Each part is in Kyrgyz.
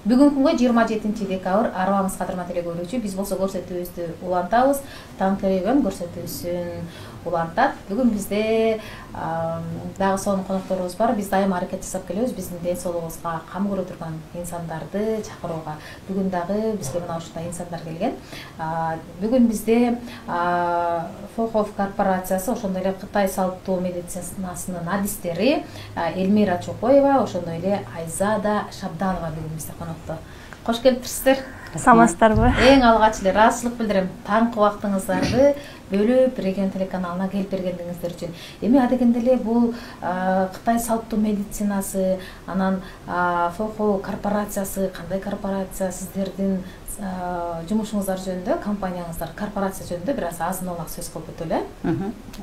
Бүгүнкү күнгө 27 декабрь арыбаңыз кадырман теле көрүүчү. Биз болсо көрсөтүүбүздү улантабыз. Таң көрөгөн көрсөтүүсүн улантат. Бүгүн бизде дагы сонун конокторубуз бар. Биз дайыма аракет жасап келебиз биздин ден соолугубузга кам көрө турган инсандарды чакырууга. Бүгүн дагы бизге мына ушундай инсандар келген. Бүгүн бизде Фохов корпорациясы, ошондой эле Кытай салттуу медицинасынын адистери Эльмира Чокоева, ошондой эле Айзада Шабданова бүгүн бизде конокто. Кош келиптирсиздер. Саламатсыздарбы? Эң алгач эле ыраазычылык билдирем. Таңкы убактыңыздарды бөлүп регион телеканалына келип бергендиңиздер үчүн. Эми адегенде эле бул Кытай салттуу медицинасы, анан Фохов корпорациясы, кандай корпорация, сиздердин жумушуңуздар жөнүндө, компанияңыздар, корпорация жөнүндө бир аз азын-аулак сөз кылып өтөлү.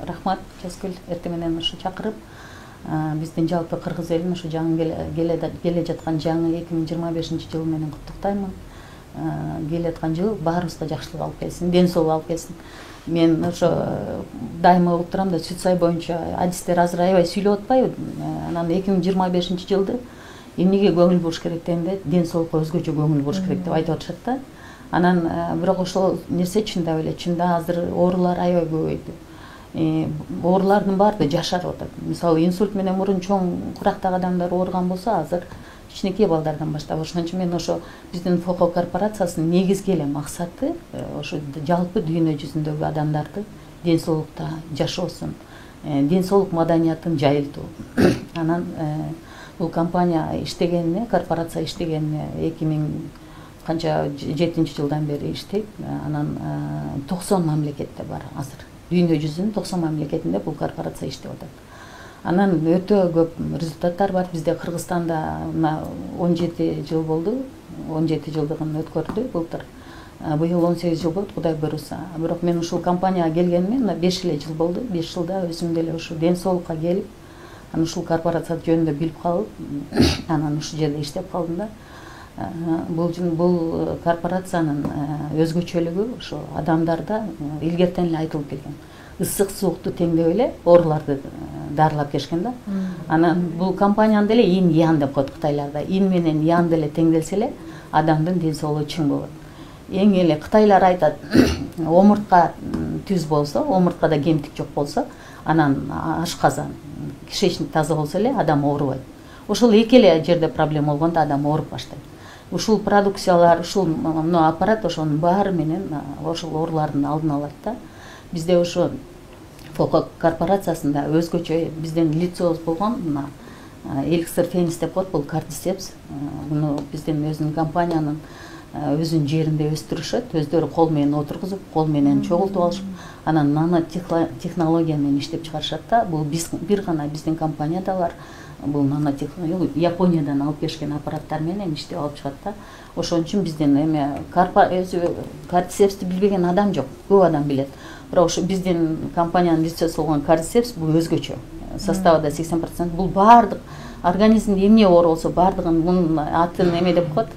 Рахмат, Жазгүл, эртең менен ушу чакырып, биздин жалпы кыргыз элин ушу жаңы келе жаткан жаңы 2025 жыл менен куттуктаймын. Келе жаткан жыл баарыбызга жакшылык алып келсин, ден соолук алып келсин. Мен ошо дайыма угуп турам да, сүт сай боюнча адистер азыр аябай сүйлөп атпайбы? Анан 2025 жылды эмнеге көңүл буруш керек дегенде, ден соолукка өзгөчө көңүл буруш керек деп айтып атышат да. Анан бирок ошол нерсе чындап эле, чында азыр оорулар аябай көбөйдү. Оорулардын баары жашарып атат. Мисалы инсульт менен мурун чоң курактагы адамдар ооруган болсо, азыр кичинекей балдардан баштап. Ошон үчүн мен ошо биздин Фохов корпорациясынын негизги эле максаты ошо жалпы дүйнө жүзүндөгү адамдарды ден соолукта жашоосун, ден соолук маданиятын жайылтуу. Анан бул компания иштегенине, корпорация иштегенине 2007 жылдан бери иштейт. Анан 90 мамлекетте бар азыр. Дүйнө жүзүнүн 90 мамлекетинде бул корпорация иштеп атат. Анан өтө көп результаттар бар. Бизде Кыргызстанда 17 жыл болду. 17 жылдыгын өткөрдү былтыр. Быйыл 18 жыл болот, Кудай буйруса. Бирок мен ушул компанияга келгениме 5 эле жыл болду. 5 жылда өзүм деле ушу ден соолукка келип, анан ушул корпорация жөнүндө билип калып, анан ушул жерде иштеп калдым да. Бул корпорациянын өзгөчөлүгү ошо адамдарда илгертен эле айтылып келген. Ысык суукту теңдеп эле ооруларды дарылап келишкен да. Анан бул компанияны деле ин ян деп коет кытайларда. Ин менен ян деле теңделсе эле адамдын ден соолугу чың болот. Эң эле кытайлар айтат, омуртка түз болсо, омурткада кемтик жок болсо, анан ашказан, кишечник таза болсо эле адам оорубайт. Ошол эки эле жерде проблема болгондо адам ооруп баштайт. Ушул продукциялар, ушул аппарат ошонун баары менен ошол оорулардын алдын алат да. Бизде ошо Фохов корпорациясында өзгөчө биздин лицобуз болгон эликсир фенис деп коет, бул кардисепс. Муну биздин өзүнүн компаниянын өзүнүн жеринде өстүрүшөт, өздөрү кол менен отургузуп, кол менен чогултуп алышып, анан нанотехнология менен иштеп чыгарышат да. Бул бир гана биздин компанияда бар. Бул нанотехнология Япониядан алып келишкен аппараттар менен иштеп алып чыгат да. Ошон үчүн биздин кардисепсти билбеген адам жок, көп адам билет. Бирок ошо биздин компаниянын лицосу болгон кардисепс бул өзгөчө. Составы да 80%. Бул баардык организмде эмне оор болсо баардыгын мунун атын эме деп коет.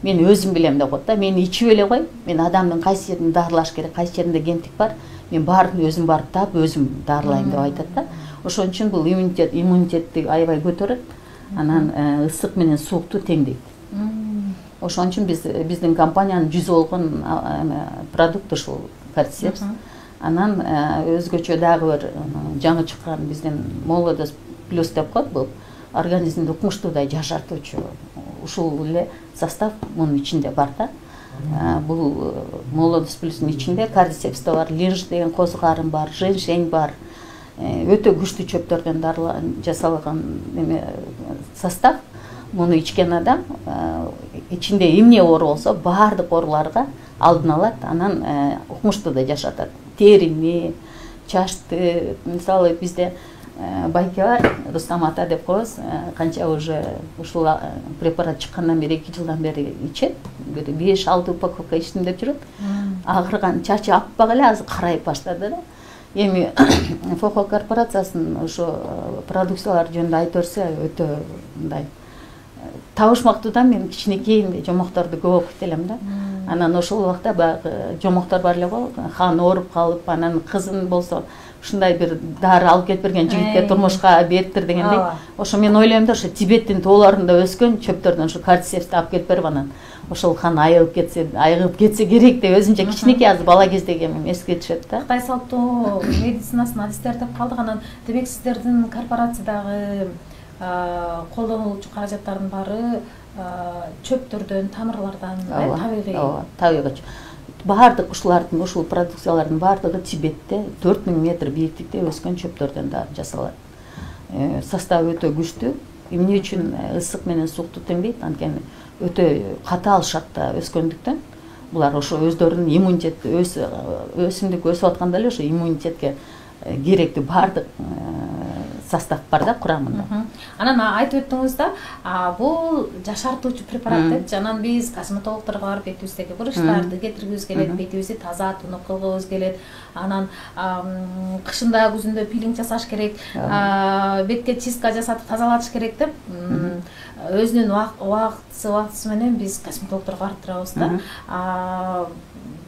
Мен өзүм билем деп коет да. Мен ичип эле кой. Мен адамдын кайсы жерин дарылаш керек, кайсы жеринде кемтик бар. Мен баарын өзүм барып таап, өзүм дарылайм деп айтат да. Ошон үчүн бул иммунитетти аябай көтөрөт. Анан ысык менен суукту теңдейт. Ошон үчүн биздин компаниянын жүзү болгон продукт ушул кардисепс. Анан өзгөчө дагы бир жаңы чыккан биздин молодость плюс деп коет, бул организмди укмуштуудай жашартуучу ушул эле состав мунун ичинде бар да. Бул молодость плюстун ичинде кардисепс да бар, линж деген козу-карын бар, женьшень бар. Өтө күчтүү чөптөрдөн жасалган состав. Муну ичкен адам ичинде эмне оору болсо баардык ооруларга алдын алат, анан укмуштуудай жашатат. Терини, чачты, мисалы бизде байке бар, Рустам ата деп коебуз, канча уже ушул препарат чыккандан бери 2 жылдан бери ичет, 5-6 упаковка ичтим деп жүрөт. Агырган чачы аппак эле азыр карайып баштады да. Эми Фохов корпорациясынын ошо продукциялар жөнүндө айтып берсе өтө мындай табышмактуу да. Мен кичинекей жомокторду көп окуйт элем да. Анан ошол убакта баягы жомоктор бар эле го, хан ооруп калып, анан кызын болсо ушундай бир дары алып кетип берген жигитке турмушка бериптир дегендей. Ошо мен ойлойм да, ошо Тибеттин тоолорунда өскөн чөптөрдөн ушу кардицепсти алып кетип берип, анан ошол хан айыгып кетсе керек деп өзүнчө кичинекей азыр бала кездеги эске түшөт да. Кытай салттуу медицинасынын адистери деп калдык. Анан демек сиздердин корпорациядагы колдонулуучу каражаттардын баары чөптөрдөн, тамырлардан, табигый. Баардык ушул продукциялардын баардыгы Тибетте 4000 метр бийиктикте өскөн чөптөрдөн да жасалат. Составы өтө күчтүү. Эмне үчүн ысык менен суукту теңдейт? Анткени өтө катаал шартта өскөндүктөн булар ошо өздөрүнүн иммунитет өсүмдүк өсүп атканда эле ошо иммунитетке керектүү баардык состав бар да курамында. Анан айтып өттүңүз да, бул жашартуучу препарат депчи. Анан биз косметологдорго барып бетибиздеги буручтарды кетиргибиз келет, бетибизди таза тунук кылгыбыз келет. Анан кышында, күзүндө пилинг жасаш керек, бетке чистка жасатып тазалатыш керек деп өзүнүн убактысы менен биз косметологдорго барып турабыз да.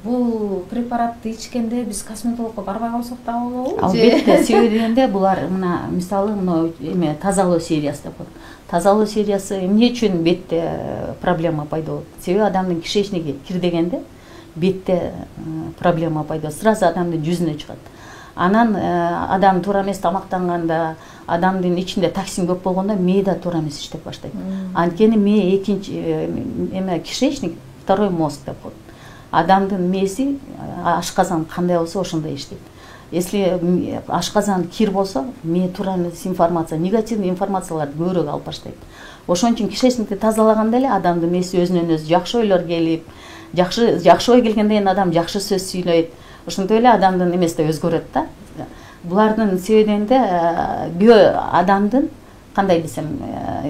Бул препаратты ичкенде биз косметологко барбай калсак да болобу? Албетте, себеби дегенде булар мына мисалы эме тазалоо сериясы деп коет. Тазалоо сериясы эмне үчүн бетте проблема пайда болот? Себеби адамдын кишечниги кирдегенде бетте проблема пайда болот. Сразу адамдын жүзүнө чыгат. Анан адам туура эмес тамактанганда, адамдын ичинде токсин көп болгондо мээде туура эмес иштеп баштайт. Анткени мээ экинчи кишечник второй мозг деп коет. Адамдын мээси ашказан кандай болсо ошондой иштейт. Если ашказан кир болсо, мээ туура эмес информация, негативный информацияларды көбүрөөк алып баштайт. Ошон үчүн кишечникти тазалаганда эле адамдын мээси өзүнөн өзү жакшы ойлор келип, жакшы ой келгенден кийин адам жакшы сөз сүйлөйт. Ошентип эле адамдын эмеси да өзгөрөт да. Булардын себебинде адамдын кандай десем,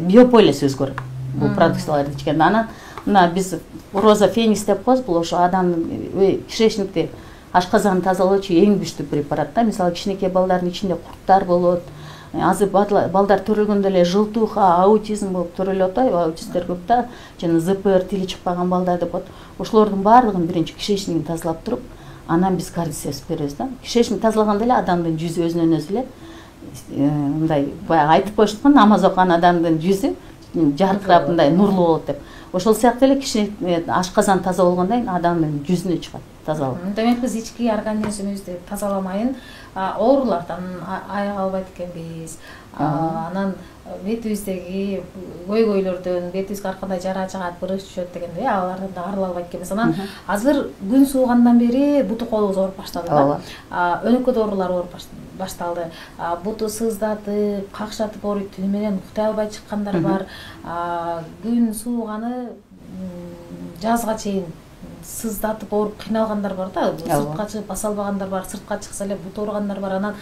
биополиси өзгөрөт. Бул продукцияларды ичкенде. Анан мына биз роза феникс деп коебуз, бул ошо адамдын кишечникти ашказанын тазалоочу эң күчтүү препарат да. Мисалы кичинекей балдардын ичинде курттар болот. Азыр балдар төрөлгөндө эле жылтууха, аутизм болуп төрөлүп атпайбы? Аутисттер көп да, жана ЗПР тили чыкпаган балдар деп коет. Ошолордун баардыгын биринчи кишечнигин тазалап туруп, анан биз кардицепс беребиз да. Кишечник тазалаганда эле адамдын жүзү өзүнөн өзү эле мындай баягы айтып коюшат го, намаз окуган адамдын жүзү жаркырап мындай нурлуу болот деп. Ошол сыяктуу эле кишечник ашказан таза болгондон кийин адамдын жүзүнө чыгат тазалык. Демек биз ички организмибизди тазаламайын оорулардан аяга албайт экенбиз. Анан бетибиздеги көйгөйлөрдөн, бетибизге ар кандай жара чыгат, бырыш түшөт дегендей, алардан да арыла албайт экенбиз. Анан азыр күн суугандан бери буту колубуз ооруп баштады да. Өнөкөт оорулар ооруп башталды. Буту сыздатып, какшатып ооруйт, түнү менен уктай албай чыккандар бар. Күн сууганы жазга чейин сыздатып ооруп кыйналгандар бар да. Сыртка чыгып баса албагандар бар, сыртка чыкса эле буту ооругандар бар. Анан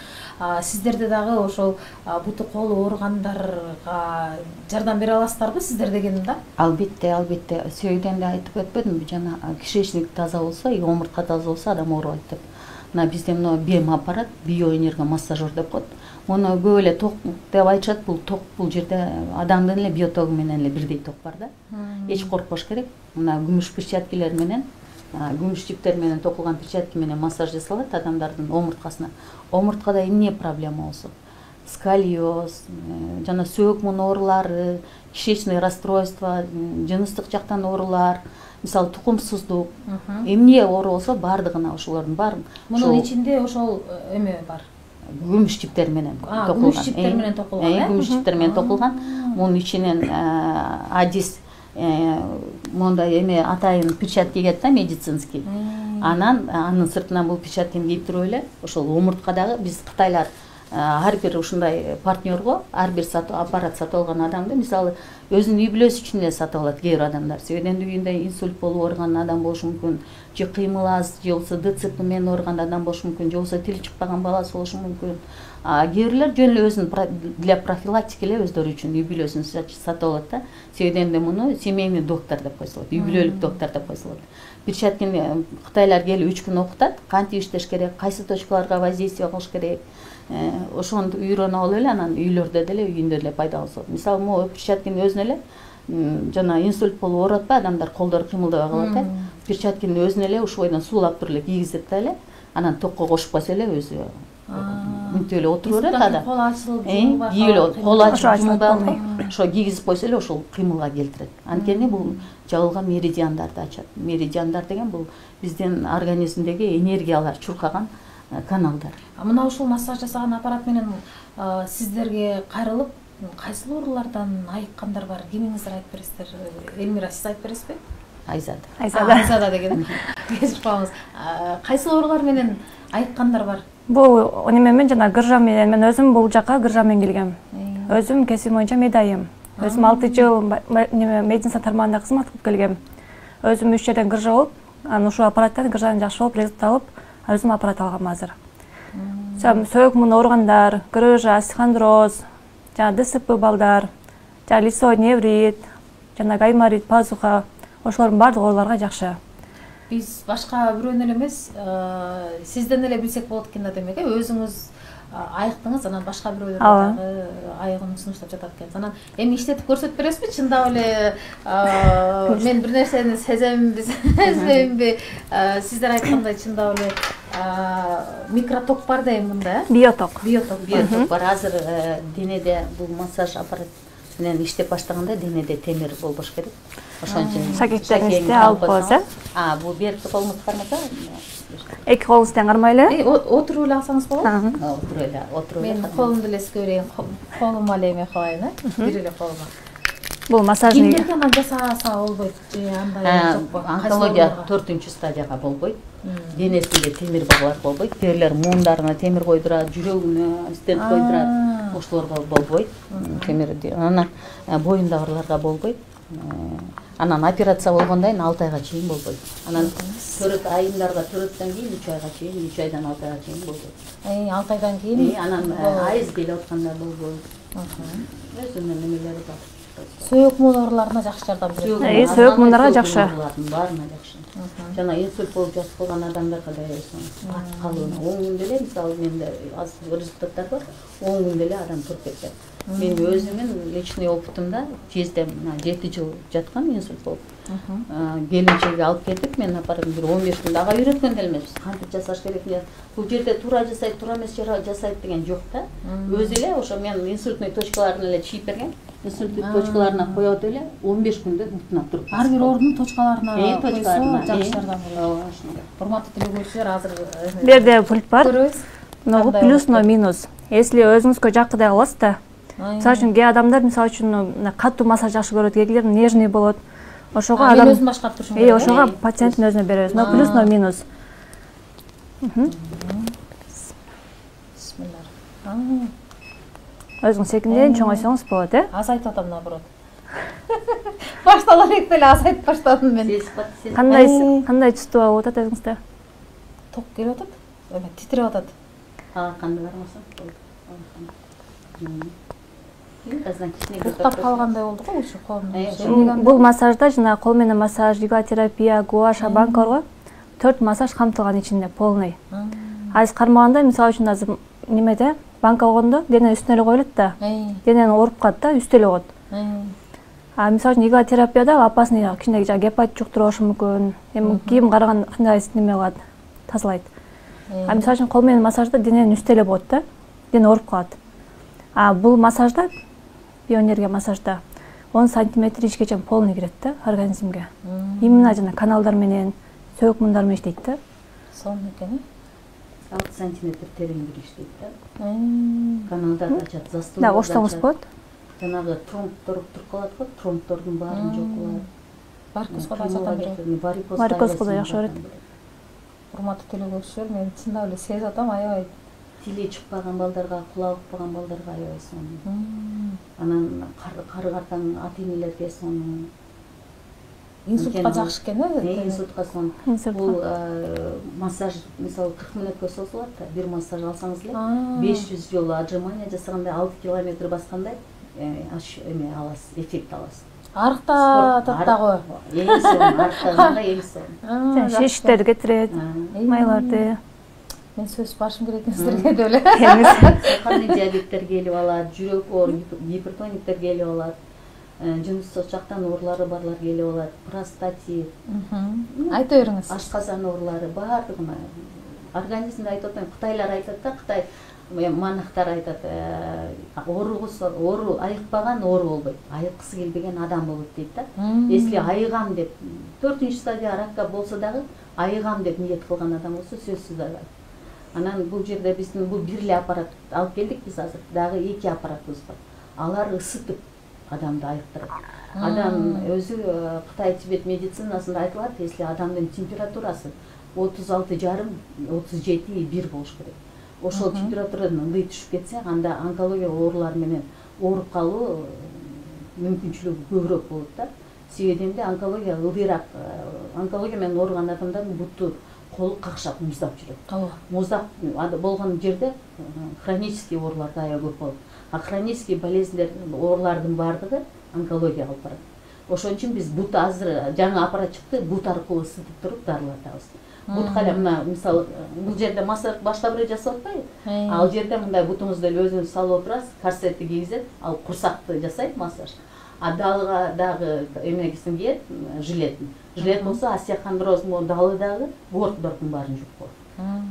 сиздерде дагы ошол буту колу ооругандарга жардам бере аласыздарбы сиздер дегеним да? Албетте. Сөйдөн эле айтып өтпөдүмбү жана кишечник таза болсо, омуртка таза болсо адам оорубайт деп. Мына бизде мына БМ аппарат, биоэнергомассажер деп коет. Муну көп эле ток деп айтышат. Бул ток бул жерде адамдын эле биотогу менен эле бирдей ток бар да. Эч коркпош керек. Мына күмүш перчаткилер менен, күмүш жиптер менен токулган перчатки менен массаж жасалат адамдардын омурткасына. Омурткада эмне проблема болсо, сколиоз, жана сөөк муун оорулары, кишечный расстройство, жыныстык жактан оорулар, мисалы тукумсуздук, эмне оору болсо баардыгына ошолордун баарын. Мунун ичинде ошол эме бар. Күмүш жиптер менен токулган. Күмүш жиптер менен токулган, күмүш жиптер менен токулган. Мунун ичинен адис мондай эме атайын перчатка кийет да, медицинский. Анан анын сыртынан бул перчатканы кийип туруп эле ошол омурткадагы биз кытайлар ар бир ушундай партнерго ар бир аппарат сатып алган адамды, мисалы өзүнүн үй бүлөсү үчүн эле сатып алат кээ бир адамдар. Себеби үйүндө инсульт болуп ооруган адам болушу мүмкүн, же кыймыл аз, же болбосо ДЦП менен ооруган адам болушу мүмкүн, же болбосо тили чыкпаган баласы болушу мүмкүн. Кээ бирлер жөн эле өзүнүн для профилактики эле өздөрү үчүн үй бүлөсүн сатып алат да. Себеби муну семейный доктор деп койсолот, үй бүлөлүк доктор деп койсолот. Перчатканы кытайлар келип 3 күн окутат, кантип иштеш керек, кайсы точкаларга воздействие кылыш керек. Ошону үйрөнүп алып эле анан үйлөрдө деле, үйүндө деле пайдаланышат. Мисалы, могу перчатканы өзүнө эле жана инсульт болуп ооруп атпайбы, адамдар колдору кыймылдабай калат. перчатканын өзүнө эле ушу бойдон суулап туруп эле кийгизет да эле, анан токко кошуп койсо эле өзү мынтип эле отура берет ада. Кол ачылып, кийип эле кол ачып жумулдап, ошо кийгизип койсо эле ошол кыймылга келтирет. Анткени бул жабылган меридиандарды ачат. Меридиандар деген бул биздин организмдеги энергиялар чуркаган каналдар. Мына ушул массаж жасаган аппарат менен сиздерге кайрылып кайсыл оорулардан айыккандар бар? Кимиңиздер айтып бересиздер? Элмира, сиз айтып бересизби? Айзада деген. Кесип калыңыз. Кайсыл оорулар менен айыккандар бар? Бул немен жана гыржа менен, мен өзүм бул жака гыржа менен келгем. Өзүм кесибим боюнча медайым. Өзүм 6 жыл медицина тармагында кызмат кылып келгем. Өзүм 3 жерден гыржа болуп, анан ушул аппараттан гыржаны жакшы болуп результат алып, өзүм аппарат алгам азыр. Сөөк муну ооругандар, грыжа, остеохондроз, жана ДСП балдар, жана лицевой неврит, жана гайморит, пазуха, ошолордун баардык ооруларга жакшы. Биз башка бирөөнү эле эмес, сизден эле билсек болот экен да, демек, өзүңүз айыктыңыз, анан башка бирөөлөр дагы айыгын сунуштап жатат экенсиз. Анан эми иштетип көрсөтүп бересизби? Чындап эле мен бир нерсени сеземинби, сезбейминби? Сиздер айткандай чындап эле микроток бар да эми мында, Биоток бар. Азыр денеде бул массаж аппарат менен иштеп баштаганда денеде темир болбош керек. Ошон үчүн шакектериңизди алып коесуз. Бул берки колуңузду кармаса, эки колуңуздан кармай эле. Отуруп эле алсаңыз болот. Отуруп эле. Мен колумду эле сизге берейин, колума эле эме кылайын, бир эле колума. Бул массажны кимдерге анан жасаса болбойт же андай жокпу? Онкология 4-стадияга болбойт. Денесинде темир баглар болбойт. Терилер муундарына темир койдурат, жүрөгүнө стент койдурат. Ошолорго болбойт. Темир анан боюндагыларга болбойт. Анан операция болгондон кийин 6 айга чейин болбойт. Анан төрөт айымдарга төрөттөн кийин 3 айга чейин, 3 айдан 6 айга чейин болбойт. 6 айдан кийин анан айыз келип атканда болбойт. Өзүнүн немелери бар. Сөөк муун ооруларына жакшы жардам берет. Сөөк муундарга жакшы. Баарына жакшы. Жана инсульт болуп жатып калган адамдарга да кат калуу. 10 күндө эле, мисалы, менде азыр результаттар бар. 10 күндө эле адам туруп кетет. Мен өзүмүн личный опытымда жездем 7 жыл жаткан инсульт болуп. Келинчеги алып кетип, мен апарып бир 15 күндө ага үйрөткөн деле эмес. Кантип жасаш керек, бул жерде туура жасайт, туура эмес жасайт деген жок да. Өзү эле ошо мен инсультный точкаларын эле чийип берген. Инсульттик точкаларына коет эле 15 күндө бутунап туруп. Ар бир оорунун точкаларына койсо жакшы жардам берет. Урматтуу телекөрүүчүлөр, азыр бу жерде пульт бар. көрөбүз. Ногу плюс, но минус. Если өзүңүзгө жаккыдай кыласыз да. Мисалы үчүн кээ адамдар мисалы үчүн катуу массаж жакшы көрөт, кээгилер нежный болот. Ошого адам өзүм башкарып турушум керек. Ошого пациенттин өзүнө беребиз. Но плюс, но минус. Бисмилlah. Өзүң секинден чоңойсоңуз болот, Аз айтып атам наоборот. Башталар эле аз айтып баштадым мен. Кандай чувство болуп атат өзүңүздө? Ток келип атат, эме титиреп атат. Кандай бармаса Уктап калгандай болду го ушу колумда. Бул массажда жана кол менен массаж, гиглотерапия, гуаш, банка бар. 4 массаж камтылган ичинде полный. Айыз кармаганда мисалы үчүн азыр немеде банка болгондо дене үстүнө эле коюлат да. Денени ооруп калат да, үстү эле койот. Мисалы үчүн гиглотерапияда опасный кичине гепатит жуктурушу мүмкүн. Эми кийим караган кандай неме кылат, тазалайт. Мисалы үчүн кол менен массажда дененин үстү эле болот да. Дене ооруп калат. Бул массажда, биоэнергия массажда 10 сантиметр ичкече полный кирет да организмге. Именно жана каналдар менен, сөөк муундар менен иштейт да. Сонун экен. 6 сантиметр тереңдик иштейт да. Каналдарды ачат, застыл. Да, оштоңуз болот. Жанагы тромбтор туруп калат го, тромбтордун баарын жокулат. Варикозго да жардам берет. Варикозго да жакшы берет. Урматтуу телекөрүүчүлөр, мен чындап эле сезип атам, аябай тили чыкпаган балдарга, кулагы укпаган балдарга аябай сонун. Анан кары картан ата-энелерге сонун. Инсультка жакшы экен, инсультка сонун. Бул массаж мисалы 40 мүнөткө созулат да. Бир массаж алсаңыз эле 500 жолу отжимание жасагандай 6 километр баскандай эме аласыз, эффект аласыз. Арыктатат дагы. Эң сонун, арыктаганда эң сонун. Шиштерди кетирет, майларды. Мен сөз башым керек сиздерге деп эле. Кандай диабеттер келип алат, жүрөк оор, гипертониктер келип алат. жыныстык жактан оорулары барлар келип алат, простатит, айта бериңиз. ашказан оорулары баардыгына организмде айтып атам, Кытайлар айтат да, Кытай манактар айтат, оору айыкпаган оору болбойт, айыккысы келбеген адам болот дейт да. Если айыгам деп 4-стадия ракка болсо дагы айыгам деп ниет кылган адам болсо сөзсүз айыгат. Анан бул жерде биздин бул бир эле аппарат алып келдик биз азыр. Дагы 2 аппаратыбыз бар. Алар ысытып адамды айыктырат. Адам өзү Кытай Тибет медицинасында айтылат, если адамдын температурасы 36,5-37,1 болуш керек. Ошол температурадан ылдый түшүп кетсе, анда онкология оорулары менен ооруп калуу мүмкүнчүлүгү көбүрөөк болот да. Себебинде онкология ылдыйраак, онкология менен ооруган адамдардын буту колу какшап, муздап жүрөт. Муздап болгон жерде хронический оорулар да аябай көп болот. А хронический болезньдер, оорулардын баардыгы онкология алып барат. Ошон үчүн биз бут азыр жаңы аппарат чыкты, бут аркылуу ысытып туруп дарылатабыз. Бутка эле мына мисалы бул жерде массаж башка бирөө жасап атпайбы? Ал жерде мындай бутуңузду эле өзүңүз салып отурасыз, корсетти кийгизет, ал курсакты жасайт массаж. А далыга дагы эмегисин кийет, жилетин. Жилет болсо остеохондроз далы дагы бордордун баарын жуп коет.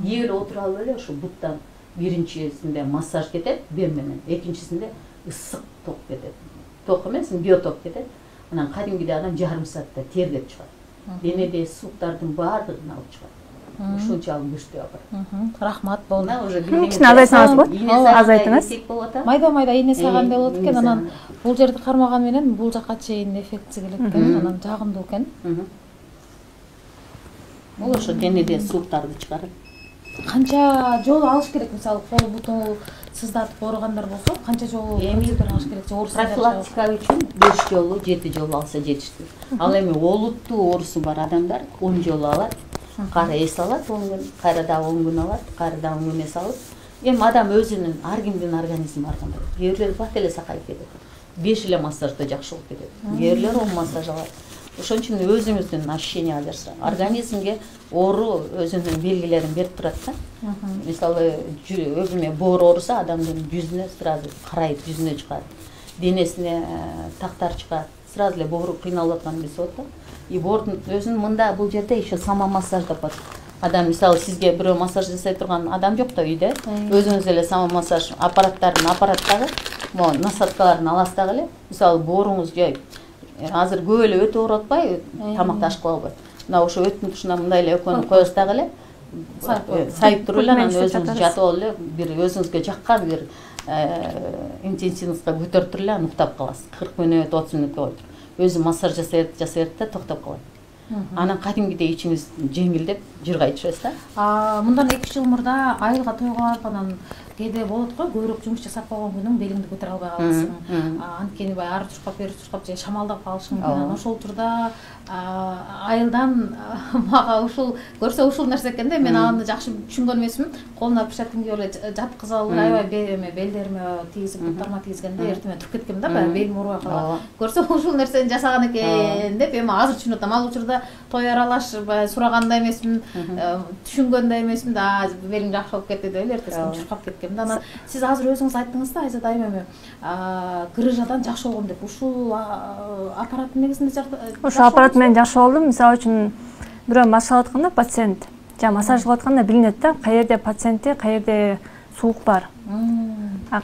Кээ бирөө отура алып эле ошо буттан биринчисинде массаж кетет, бем менен, экинчисинде ысык ток кетет. Ток эмес, биоток кетет. Анан кадимгидей адам жарым саатта тердеп чыгат. Денеде суuктардын баардыгын алып чыгат. Ушунчалык күчтүү аппарат. Рахмат болду. Уже билдиңиз. Кичине азайтсаңыз болот. Азайтыңыз. Майда ийне сайгандай болот экен, анан бул жерди кармаган менен бул жакка чейин эффектси келет экен, анан жагымдуу экен. Бул ошо денеде сууктарды чыгарат. Канча жолу алыш керек, мисалы кол буту сыздатып ооругандар болсо, канча жолу процедура алыш керек? Профилактика үчүн 5 жолу, 7 жолу алса жетиштүү. Ал эми олуттуу оорусу бар адамдар 10 жолу алат. Кайра эс алат 10 күн, кайра дагы 10 күн алат, кайра дагы 10 күн эс алып. Эми адам өзүнүн ар кимдин организми ар кандай. Кээ бирлер бат эле сакайып кетет. 5 эле массажда жакшы болуп кетет. Кээ бирлер 10 массаж алат. Ошон үчүн өзүңүздүн ощущение алырсыз. Организмге оору өзүнүн белгилерин берип турат да. Мисалы өзүмө боор ооруса адамдын жүзүнө сразу карайып жүзүнө чыгат. Денесине тактар чыгат. Сразу эле боору кыйналып атканын билсе болот да. И боордун өзүн мында бул жерде еще самомассаж деп атат. Адам мисалы сизге бирөө массаж жасай турган адам жок да үйдө. Өзүңүз эле самомассаж аппараттагы могу насадкаларын аласыз дагы эле. Мисалы бооруңуз жай азыр көп эле өтө ооруп атпайбы, тамакты ашкыла албайт. Мына ошо өттүн тушуна мындай эле экөөнү коесуз дагы эле, сайып туруп эле анан өзүңүз жатып алып эле бир өзүңүзгө жаккан бир интенсивностька көтөрүп туруп эле анан уктап каласыз. 40 мүнөт, 30 мүнөткө коюп. Өзү массаж жасайт да токтоп калат. Анан кадимгидей ичиңиз жеңилдеп жыргай түшөсүз да. Мындан 2 жыл мурда айылга тойго барып анан кээде болот го, көбүрөөк жумуш жасап койгон күнүң белиңди көтөрө албай каласың. Анткени баягы ары чуркап бери чуркап же шамалдап калышың мүмкүн. Анан ошол турда айылдан мага ушул көрсө ушул нерсе экен да, мен аны жакшы түшүнгөн эмесмин. Колуна перчаткин кийип эле жаткызып алып аябай белдериме тигизип, буттарыма тигизгенде эртең туруп кеткем да, баягы белим оорубай калган. Көрсө ушул нерсени жасаган экен деп эми азыр түшүнүп атам. Ал учурда той аралаш сураган да эмесмин, түшүнгөн да эмесмин да, белим жакшы болуп кетти деп эле эртесин чуркап кеткем да. Анан сиз азыр өзүңүз айттыңыз да, Айзат айым эми грыжадан жакшы болгон деп. Ушул аппараттын негизинде ошол аппарат менен жакшы болдум. Мисалы үчүн бирөө массаж кылып атканда пациент массаж кылып атканда билинет да, каерде пациентте, каерде суук бар.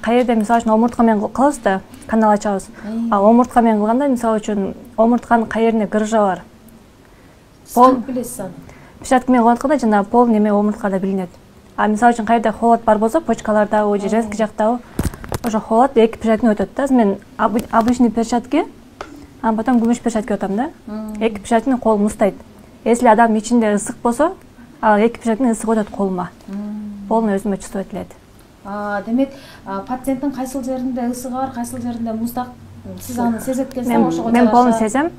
Каерде мисалы үчүн омуртка менен кылабыз да, канал ачабыз. Омуртка менен кылганда мисалы үчүн омуртканын каерине грыжа бар. Пол билесиз аны. Перчатка менен кылып атканда жана пол неме омурткада билинет. Мисалы үчүн каерде холод бар болсо, почкалардагы же женский жактагы ошо холод эки перчатканы өтөт да. Мен обычный перчатки, а потом күмүш перчатки өтөм да. Эки перчатканы кол мустайт. Если адам ичинде ысык болсо, ал эки перчатканы ысык өтөт колума. Полный өзүмө чувствовать этет. Демек, пациенттин кайсыл жеринде ысыгы бар, кайсыл жеринде муздак, сиз аны сезет экенсиз, ошого жараша. Мен полный сезем.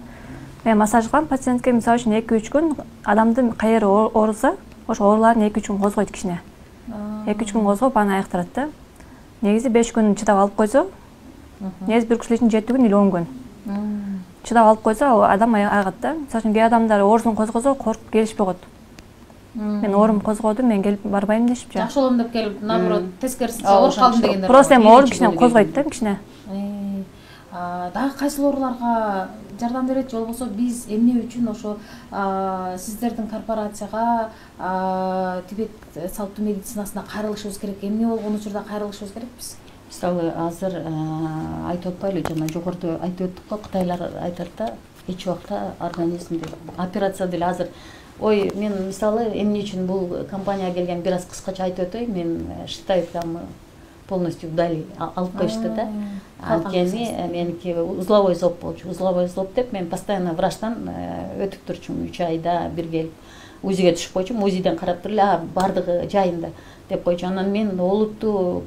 Мен массаж кылам пациентке, мисалы үчүн 2-3 күн адамдын кайры ооруса, ошо ооруларын 2-3 күн козгойт кичине. 2-3 күн козгоп аны айыктырат да. Негизи 5 күн чыдап алып койсо, негизи бир киши үчүн 7 күн или 10 күн. Чыдап алып койсо, адам айыгат да. Мисалы үчүн кээ адамдар оорусун козгосо, коркуп келишпей коет. Мен оорум козгоду, мен келип барбайм дешипчи. Жакшы болом деп келип, наоборот, тескерисинче ооруп калдым дегендер. Просто эми оорум кичине козгойт да, кичине. дагы кайсыл ооруларга жардам берет, же болбосо биз эмне үчүн ошо сиздердин корпорацияга Тибет салттуу медицинасына кайрылышыбыз керек, эмне болгон учурда кайрылышыбыз керекпиз? Мисалы азыр айтып атпайлы, жана жогоруда айтып өттүк го, кытайлар айтат да, эч убакта организмди операция деле азыр. Ой, мен мисалы эмне үчүн бул компанияга келген бир аз кыскача айтып өтөйүн. Мен Штайфтамы полностью удали алып коюшту да. Анткени меники узловой зоб болчу. Узловой зоб деп мен постоянно врачтан өтүп турчумун, 3 айда бир келип УЗИге түшүп койчумун. УЗИден карап туруп эле бардыгы жайында деп койчу. Анан мен олуттуу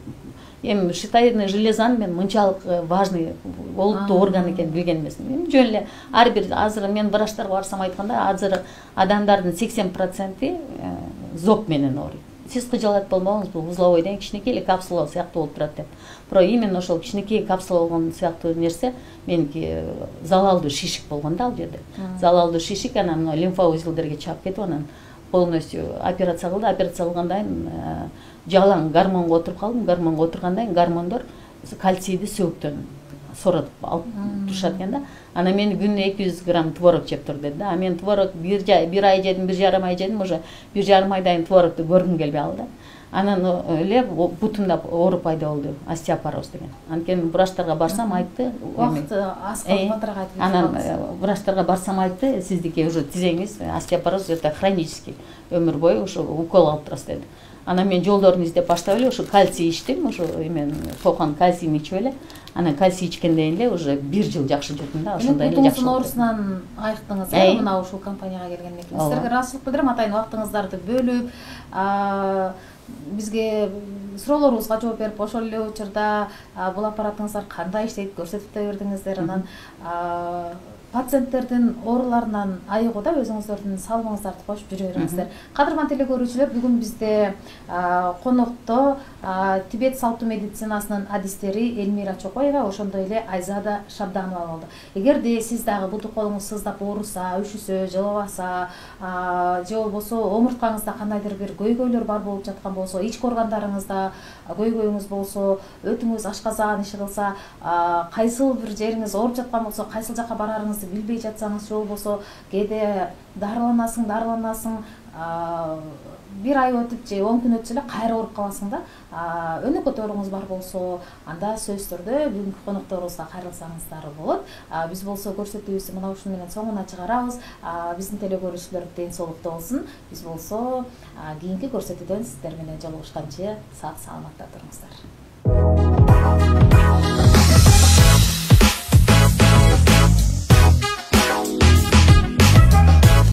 эми щитовидный железанын мен мынчалык важный олуттуу орган экенин билген эмесмин. Мен жөн эле ар бир азыр мен врачтарга барсам айтканда, азыр адамдардын 80% зоб менен ооруйт. Сиз кыжалат болмоңуз, бул узловойдон кичинекей эле капсула сыяктуу болуп турат деп. Бирок именно ошол кичинекей капсула болгон сыяктуу нерсе меники залалдуу шишик болгон да ал жерде. Залалдуу шишик анан лимфоузелдерге чаап кетип, анан полностью операция кылды. Операция кылгандан кийин жалаң гормонго отуруп калдым. Гормонго отургандан кийин гормондор кальцийди сөбүктөн соротуп алып турушат экен да. Анан мени күнүнө 200 грамм творог жеп тур деди да. А мен творог бир ай жедим, 1,5 ай жедим, уже 1,5 айдан кийин творогду көргүм келбей алды. Анан эле бутумда оору пайда болду, остеопороз деген. Анткени врачтарга барсам айтты, убакыты аз калып батырга айтып. Анан врачтарга барсам айтты, сиздики уже тизеңиз остеопороз, это хронический, өмүр бою ушу укол алып турасыз деди. Анан мен жолдорун издеп баштап эле ушу кальций ичтим, ушу эмен тоокон кальцийни ичип эле. Анан кальций ичкенден кийин эле уже 1 жыл жакшы жүрдүм да, ошондой эле жакшы. Оорусунан айыктыңыз, мына ушул компанияга келгенден кийин. Сиздерге ыраазычылык билдирем, атайын убактыңыздарды бөлүп, бизге суроолорубузга жооп берип, ошол эле учурда бул аппаратыңыздар кандай иштейт көрсөтүп да бердиңиздер. Анан пациенттердин ооруларынан айыгууда өзүңүздөрдүн салымыңыздарды кошуп жүрө бериңиздер. Кадырман теле көрүүчүлөр, бүгүн бизде конокто Тибет салттуу медицинасынын адистери Элмира Чокоева, ошондой эле Айзада Шабданова болду. Эгерде сиз дагы буту колуңуз сыздап ооруса, үшүсө, жылабаса, же болбосо омурткаңызда кандайдыр бир көйгөйлөр бар болуп жаткан болсо, ички органдарыңызда көйгөйүңүз болсо, өтүңүз ашказан иши кылса, кайсыл бир жериңиз ооруп жаткан болсо, кайсыл жака барарыңызды билбей жатсаңыз, же болбосо кээде дарыланасың, бир ай өтүп же 10 күн өтсө эле кайра ооруп каласың да, өнөкөт ооруңуз бар болсо, анда сөзсүз түрдө бүгүнкү конокторубузга кайрылсаңыздар болот. Биз болсо көрсөтүүбүздү мына ушуну менен соңуна чыгарабыз. Биздин теле көрүүчүлөр ден соолукта болсун. Биз болсо кийинки көрсөтүүдөн сиздер менен жолугушканча сак саламатта туруңуздар.